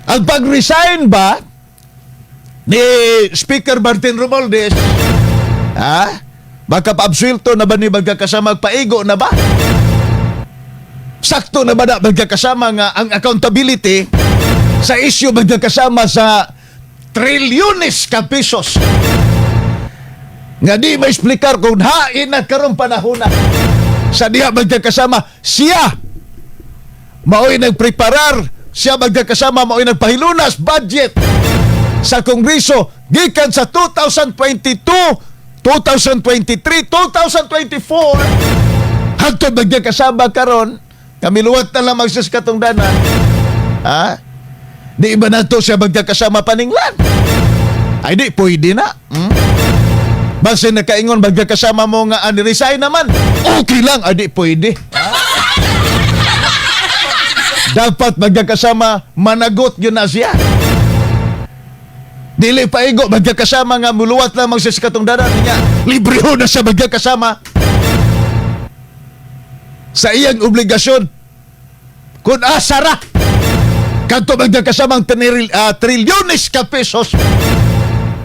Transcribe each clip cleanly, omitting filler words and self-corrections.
Ang pag-resign ba ni Speaker Martin Romualdez, baka paabsuelto na ba ni magkakasama, paigo na ba? Sakto na ba na magkakasama nga ang accountability sa issue magkakasama sa trilyones ka pesos nga di ma-explicar kung hain na karong panahon na sa diha magkakasama siya mao'y nagpreparar, siya magkakasama mao'y nagpahilunas budget sa Kongreso gikan sa 2022, 2023, 2024 hangtod magkakasama karon kami luwat na lang magsas katong dana. Di ba na to siya magkakasama paninglan? Ay di, pwede na. Basta nakaingon magkakasama mo nga ani-resign naman. Okay lang, ay di, pwede. Dapat magkakasama, managot yun na siya. Dili paigo, magkakasama nga muluwat lang magsas katong dana niya. Libre ho na siya magkakasama. Sa iyang obligasyon kung asara kanto magkakasamang trilyones ka pesos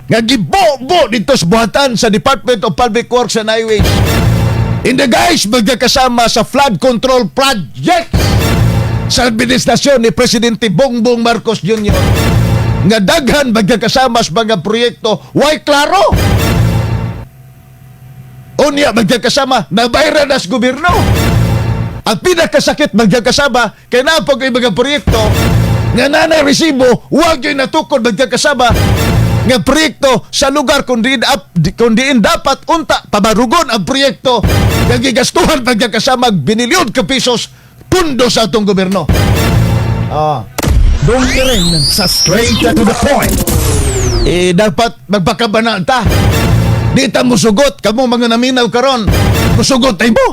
nga gibobo dito sa buhatan sa Department of Public Works and Highways in the guys magkakasama sa flood control project sa administrasyon ni Presidente Bongbong Marcos Jr. nga daghan magkakasama sa mga proyekto way klaro unya magkakasama nabayran na sa gobyerno. Ang pinakasakit magkakasama kay napag yung mga proyekto nga nanay resibo huwag yung natukod magkakasama nga proyekto sa lugar kung diin dapat unta pabarugon ang proyekto nga gigastuhan magkakasama binilyon ka pesos pundo sa atong gobyerno. Doon ka rin sa straight to the point. Dapat magpakabanaan ta. Di ta musugot kamo mga naminaw karon. Musugot tayo mo.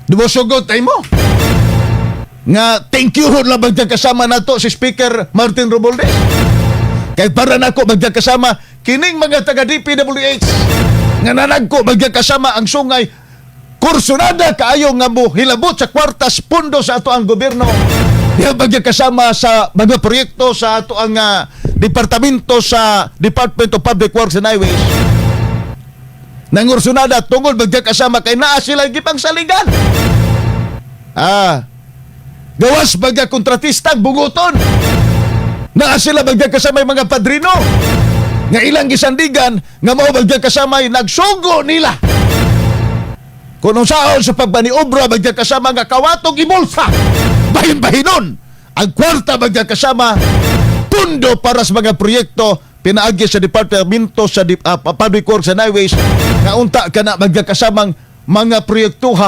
Dumusugot ay mo nga thank you lang magkakasama na to si Speaker Martin Romualdez kay para na ko magkakasama kining mga taga DPWH nga nanagko magkakasama ang sungay kursunada kaayo nga mo hilabot sa kwartas pundo sa ato ang gobyerno diha magkakasama sa mga proyekto sa ato ang departamento sa Department of Public Works and Highways nangursunada tungod magkakasama kay naa sila gipang saligan. Gawas baga kontratistang bunguton. Naa sila magkakasama mga padrino. Nga ilang gisandigan nga mao magkakasama nagsugo nila. Kung saan sa pagbaniobra magkakasama nga kawatong ibulsa. Bahin-bahinon. Ang kwarta magkakasama pundo para sa mga proyekto pinaagi sa Departamento sa Public Works and Highways nga unta ka na magkakasamang mga proyektuha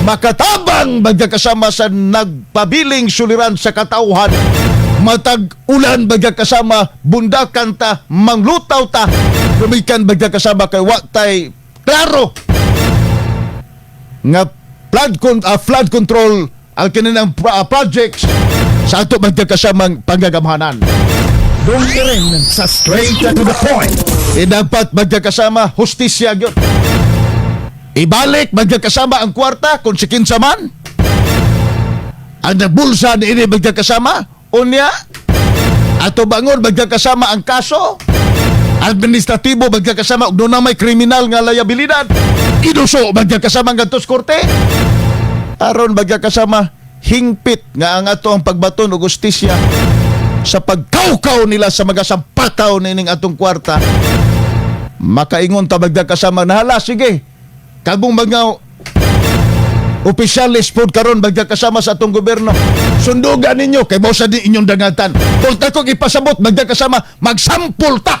makatabang magkakasama sa nagpabiling suliran sa katauhan matag ulan magkakasama bundakan ta manglutaw ta lumikan magkakasama kay watay klaro nga flood control ang kininang projects sa ato magkakasamang panggagamhanan. Doon ka rin sa straight to the point. Dapat magkakasama hustisya yun. Ibalik magkakasama ang kwarta kung si kinsa man. Ang nabulsa na ini magkakasama unya ato bangon magkakasama ang kaso administratibo magkakasama ug na may kriminal nga liabilidad iduso magkakasama ngadto sa korte aron magkakasama hingpit nga ang ato ang pagbaton og hustisya sa pagkaukaw nila sa mga sampataw nining atong kwarta. Makaingon ta magkakasama na hala sige kabong mga opisyalis pod karon magkakasama sa atong gobyerno sundugan ninyo kay mao sa di inyong dangatan kung takog ipasabot magkakasama magsampol ta.